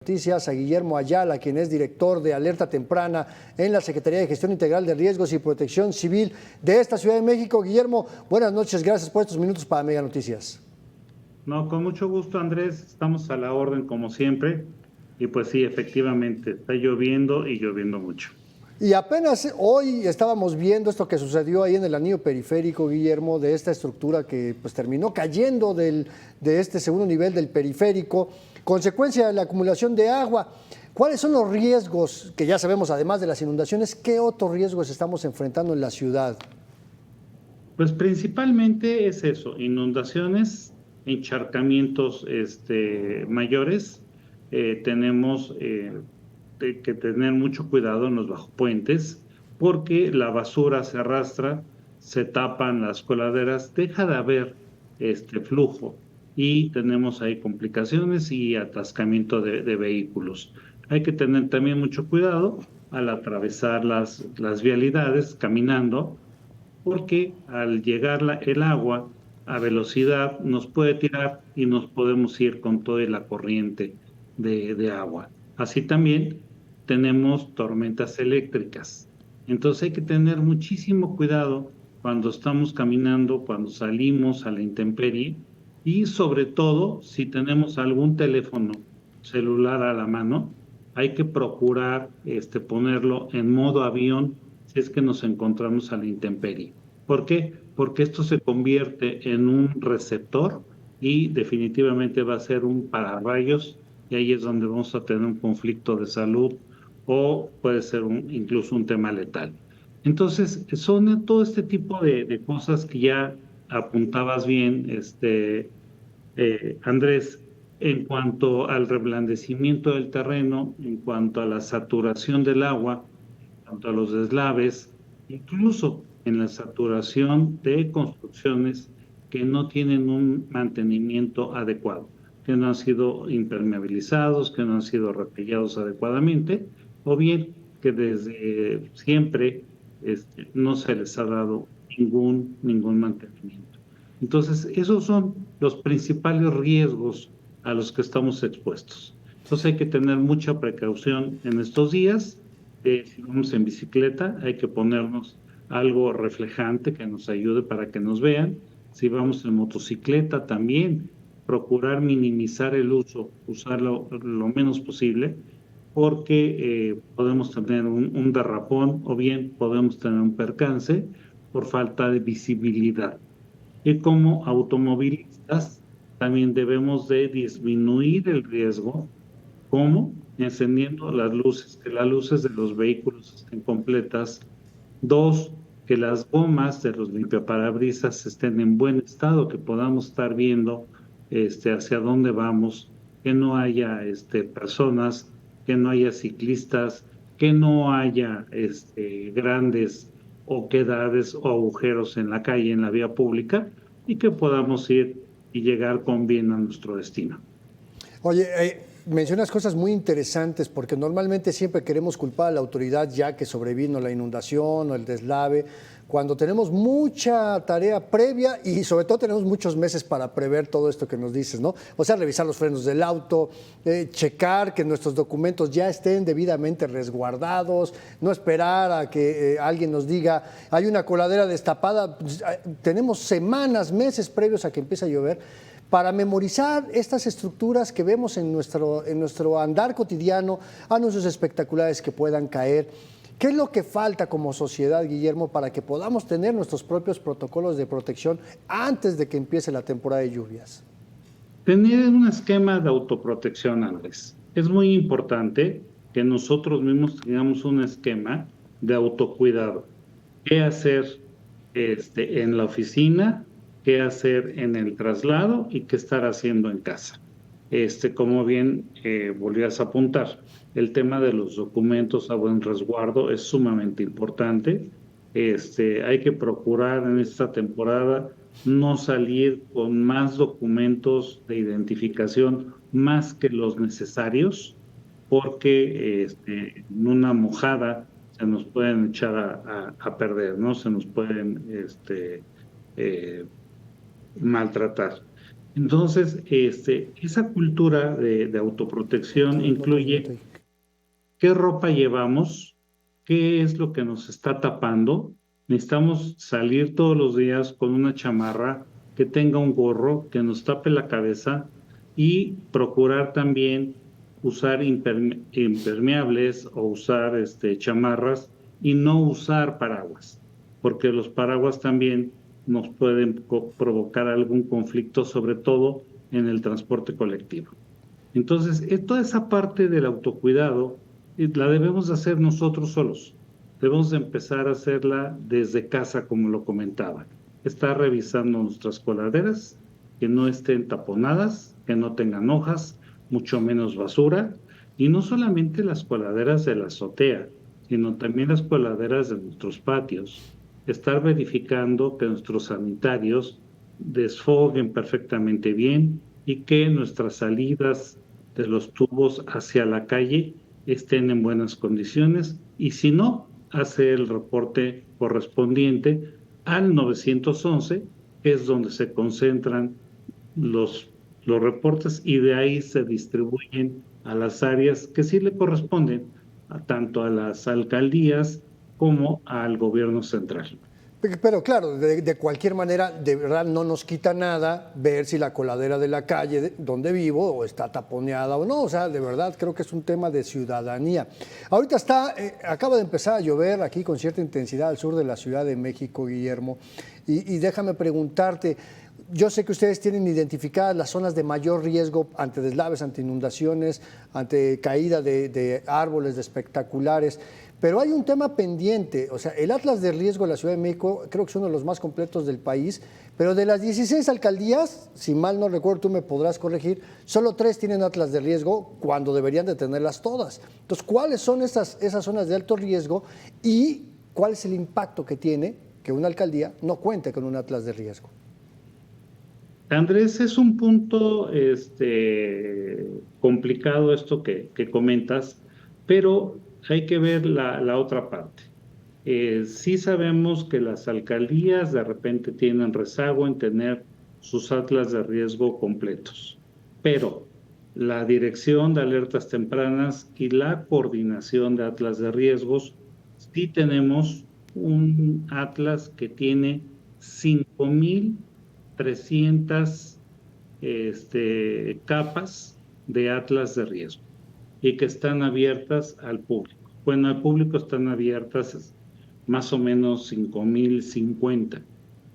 Noticias a Guillermo Ayala, quien es director de Alerta Temprana en la Secretaría de Gestión Integral de Riesgos y Protección Civil de esta Ciudad de México. Guillermo, buenas noches, gracias por estos minutos para Mega Noticias. No, con mucho gusto, Andrés, estamos a la orden como siempre. Y pues sí, efectivamente, está lloviendo y lloviendo mucho. Y apenas hoy estábamos viendo esto que sucedió ahí en el anillo periférico, Guillermo, de esta estructura que pues terminó cayendo de este segundo nivel del periférico, consecuencia de la acumulación de agua. ¿Cuáles son los riesgos que ya sabemos, además de las inundaciones, qué otros riesgos estamos enfrentando en la ciudad? Pues principalmente es eso, inundaciones, encharcamientos mayores. Tenemos que tener mucho cuidado en los bajopuentes porque la basura se arrastra, se tapan las coladeras, deja de haber flujo y tenemos ahí complicaciones y atascamiento de vehículos. Hay que tener también mucho cuidado al atravesar las vialidades caminando porque al llegar el agua a velocidad nos puede tirar y nos podemos ir con toda la corriente de agua. Así también tenemos tormentas eléctricas. Entonces hay que tener muchísimo cuidado cuando estamos caminando, cuando salimos a la intemperie y sobre todo si tenemos algún teléfono celular a la mano, hay que procurar ponerlo en modo avión si es que nos encontramos a la intemperie. ¿Por qué? Porque esto se convierte en un receptor y definitivamente va a ser un pararrayos y ahí es donde vamos a tener un conflicto de salud o puede ser incluso un tema letal. Entonces, son todo este tipo de cosas que ya apuntabas bien, Andrés, en cuanto al reblandecimiento del terreno, en cuanto a la saturación del agua, en cuanto a los deslaves, incluso en la saturación de construcciones que no tienen un mantenimiento adecuado, que no han sido impermeabilizados, que no han sido repellados adecuadamente, o bien que desde siempre no se les ha dado ningún mantenimiento. Entonces, esos son los principales riesgos a los que estamos expuestos. Entonces, hay que tener mucha precaución en estos días. Si vamos en bicicleta, hay que ponernos algo reflejante que nos ayude para que nos vean. Si vamos en motocicleta, también procurar minimizar el uso, usarlo lo menos posible, porque podemos tener un derrapón o bien podemos tener un percance por falta de visibilidad. Y como automovilistas también debemos de disminuir el riesgo, como encendiendo las luces, que las luces de los vehículos estén completas. Dos, que las gomas de los limpiaparabrisas estén en buen estado, que podamos estar viendo hacia dónde vamos, que no haya personas, que no haya ciclistas, que no haya grandes oquedades o agujeros en la calle, en la vía pública, y que podamos ir y llegar con bien a nuestro destino. Oye, mencionas cosas muy interesantes porque normalmente siempre queremos culpar a la autoridad ya que sobrevino la inundación o el deslave, cuando tenemos mucha tarea previa y sobre todo tenemos muchos meses para prever todo esto que nos dices, ¿no? O sea, revisar los frenos del auto, checar que nuestros documentos ya estén debidamente resguardados, no esperar a que alguien nos diga, hay una coladera destapada. Pues, tenemos semanas, meses previos a que empiece a llover para memorizar estas estructuras que vemos en nuestro andar cotidiano, anuncios espectaculares que puedan caer. ¿Qué es lo que falta como sociedad, Guillermo, para que podamos tener nuestros propios protocolos de protección antes de que empiece la temporada de lluvias? Tener un esquema de autoprotección, Andrés. Es muy importante que nosotros mismos tengamos un esquema de autocuidado. ¿Qué hacer en la oficina? ¿Qué hacer en el traslado? ¿Y qué estar haciendo en casa? Como bien volvías a apuntar, el tema de los documentos a buen resguardo es sumamente importante. Hay que procurar en esta temporada no salir con más documentos de identificación más que los necesarios, porque en una mojada se nos pueden echar a perder, ¿no? Se nos pueden eh, maltratar. Entonces, esa cultura de autoprotección Carlos López de incluye Matei. qué ropa llevamos, qué es lo que nos está tapando. Necesitamos salir todos los días con una chamarra que tenga un gorro, que nos tape la cabeza y procurar también usar impermeables o usar chamarras y no usar paraguas, porque los paraguas también nos pueden provocar algún conflicto, sobre todo en el transporte colectivo. Entonces, toda esa parte del autocuidado la debemos de hacer nosotros solos. Debemos de empezar a hacerla desde casa, como lo comentaba. Estar revisando nuestras coladeras, que no estén taponadas, que no tengan hojas, mucho menos basura, y no solamente las coladeras de la azotea, sino también las coladeras de nuestros patios. Estar verificando que nuestros sanitarios desfoguen perfectamente bien y que nuestras salidas de los tubos hacia la calle estén en buenas condiciones y si no, hace el reporte correspondiente al 911, que es donde se concentran los, los reportes y de ahí se distribuyen a las áreas que sí le corresponden, tanto a las alcaldías como al gobierno central. Pero claro, de cualquier manera, de verdad no nos quita nada ver si la coladera de la calle donde vivo o está taponeada o no. O sea, de verdad creo que es un tema de ciudadanía. Ahorita acaba de empezar a llover aquí con cierta intensidad al sur de la Ciudad de México, Guillermo. Y déjame preguntarte, yo sé que ustedes tienen identificadas las zonas de mayor riesgo ante deslaves, ante inundaciones, ante caída de árboles, de espectaculares. Pero hay un tema pendiente, o sea, el Atlas de Riesgo de la Ciudad de México creo que es uno de los más completos del país, pero de las 16 alcaldías, si mal no recuerdo, tú me podrás corregir, solo 3 tienen Atlas de Riesgo cuando deberían de tenerlas todas. Entonces, ¿cuáles son esas zonas de alto riesgo y cuál es el impacto que tiene que una alcaldía no cuente con un Atlas de Riesgo? Andrés, es un punto complicado esto que comentas, pero hay que ver la otra parte. Sí sabemos que las alcaldías de repente tienen rezago en tener sus atlas de riesgo completos, pero la dirección de alertas tempranas y la coordinación de atlas de riesgos, sí tenemos un atlas que tiene 5,300 capas de atlas de riesgo y que están abiertas al público. Bueno, al público están abiertas más o menos 5,050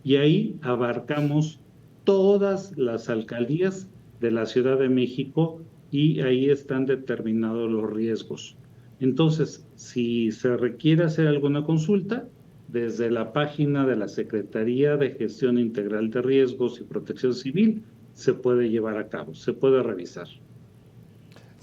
y ahí abarcamos todas las alcaldías de la Ciudad de México y ahí están determinados los riesgos. Entonces, si se requiere hacer alguna consulta, desde la página de la Secretaría de Gestión Integral de Riesgos y Protección Civil se puede llevar a cabo, se puede revisar.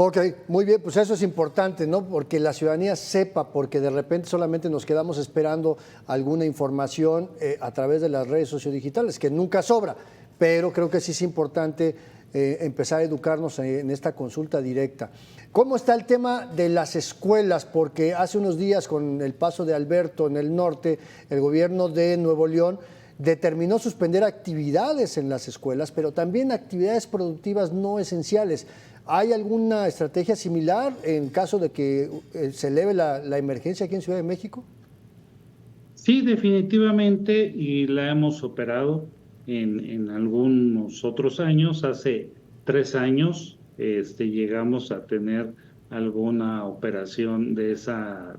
Ok, muy bien, pues eso es importante, ¿no? Porque la ciudadanía sepa, porque de repente solamente nos quedamos esperando alguna información a través de las redes sociodigitales, que nunca sobra, pero creo que sí es importante empezar a educarnos en esta consulta directa. ¿Cómo está el tema de las escuelas? Porque hace unos días, con el paso de Alberto en el norte, el gobierno de Nuevo León determinó suspender actividades en las escuelas, pero también actividades productivas no esenciales. ¿Hay alguna estrategia similar en caso de que se eleve la emergencia aquí en Ciudad de México? Sí, definitivamente, y la hemos operado en algunos otros años. Hace 3 años llegamos a tener alguna operación de esa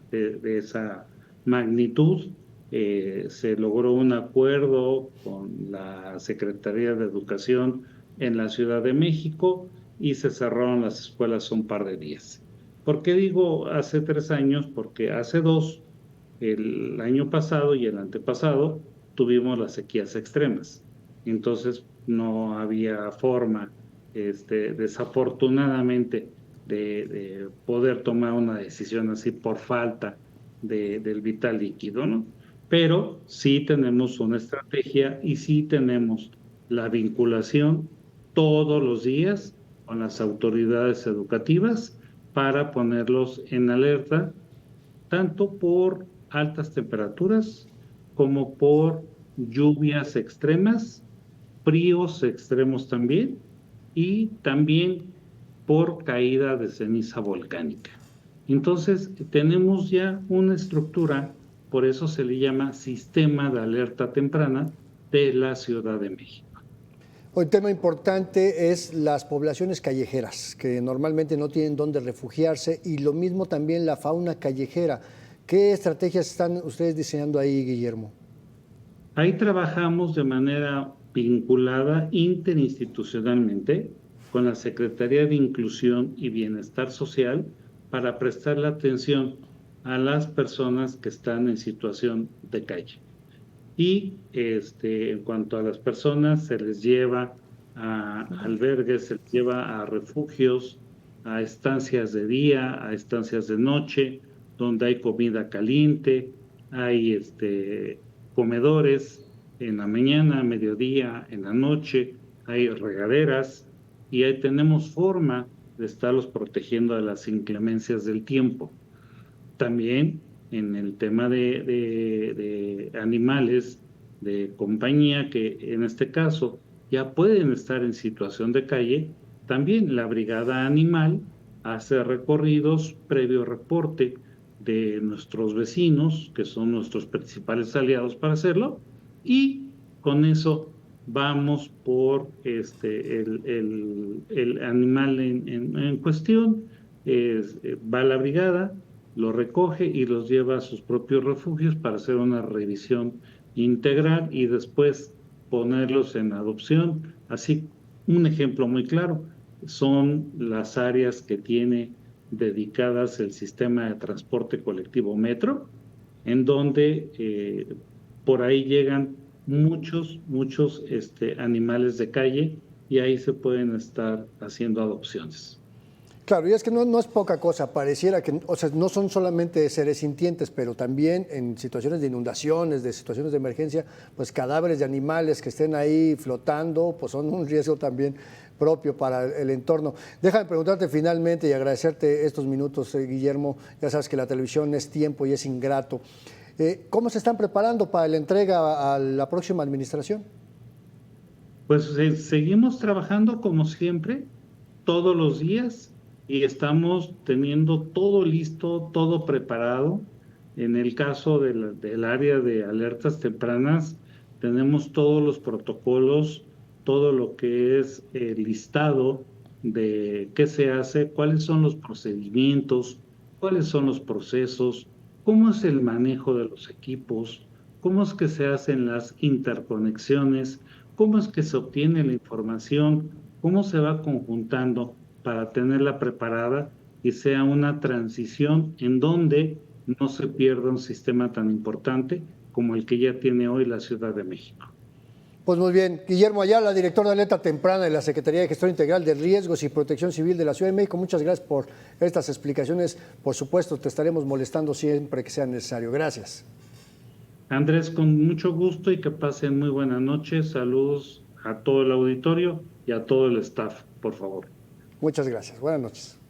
magnitud. Se logró un acuerdo con la Secretaría de Educación en la Ciudad de México y se cerraron las escuelas un par de días. ¿Por qué digo hace 3 años? Porque hace dos, el año pasado y el antepasado, tuvimos las sequías extremas. Entonces no había forma, desafortunadamente, de poder tomar una decisión así por falta del vital líquido, ¿no? Pero sí tenemos una estrategia y sí tenemos la vinculación todos los días con las autoridades educativas para ponerlos en alerta tanto por altas temperaturas como por lluvias extremas fríos extremos también, y también por caída de ceniza volcánica. Entonces, tenemos ya una estructura, por eso se le llama Sistema de Alerta Temprana de la Ciudad de México. Un tema importante es las poblaciones callejeras, que normalmente no tienen dónde refugiarse, y lo mismo también la fauna callejera. ¿Qué estrategias están ustedes diseñando ahí, Guillermo? Ahí trabajamos de manera vinculada interinstitucionalmente con la Secretaría de Inclusión y Bienestar Social para prestarle atención a las personas que están en situación de calle. Y en cuanto a las personas, se les lleva a albergues, se les lleva a refugios, a estancias de día, a estancias de noche, donde hay comida caliente, hay comedores en la mañana, a mediodía, en la noche, hay regaderas, y ahí tenemos forma de estarlos protegiendo de las inclemencias del tiempo. También en el tema de animales de compañía, que en este caso ya pueden estar en situación de calle, también la Brigada Animal hace recorridos previo reporte de nuestros vecinos, que son nuestros principales aliados para hacerlo, y con eso vamos por el animal en cuestión, va a la brigada, lo recoge y los lleva a sus propios refugios para hacer una revisión integral y después ponerlos en adopción. Así, un ejemplo muy claro son las áreas que tiene dedicadas el sistema de transporte colectivo Metro, en donde por ahí llegan muchos animales de calle, y ahí se pueden estar haciendo adopciones. Claro, y es que no es poca cosa, pareciera que, o sea, no son solamente seres sintientes, pero también en situaciones de inundaciones, de situaciones de emergencia, pues cadáveres de animales que estén ahí flotando, pues son un riesgo también propio para el entorno. Déjame preguntarte finalmente y agradecerte estos minutos, Guillermo. Ya sabes que la televisión es tiempo y es ingrato. ¿Cómo se están preparando para la entrega a la próxima administración? Pues seguimos trabajando como siempre, todos los días, y estamos teniendo todo listo, todo preparado. En el caso del área de alertas tempranas, tenemos todos los protocolos, todo lo que es el listado de qué se hace, cuáles son los procedimientos, cuáles son los procesos, cómo es el manejo de los equipos, cómo es que se hacen las interconexiones, cómo es que se obtiene la información, cómo se va conjuntando para tenerla preparada y sea una transición en donde no se pierda un sistema tan importante como el que ya tiene hoy la Ciudad de México. Pues muy bien. Guillermo Ayala, director de Alerta Temprana de la Secretaría de Gestión Integral de Riesgos y Protección Civil de la Ciudad de México, muchas gracias por estas explicaciones. Por supuesto, te estaremos molestando siempre que sea necesario. Gracias. Andrés, con mucho gusto y que pasen muy buenas noches. Saludos a todo el auditorio y a todo el staff, por favor. Muchas gracias. Buenas noches.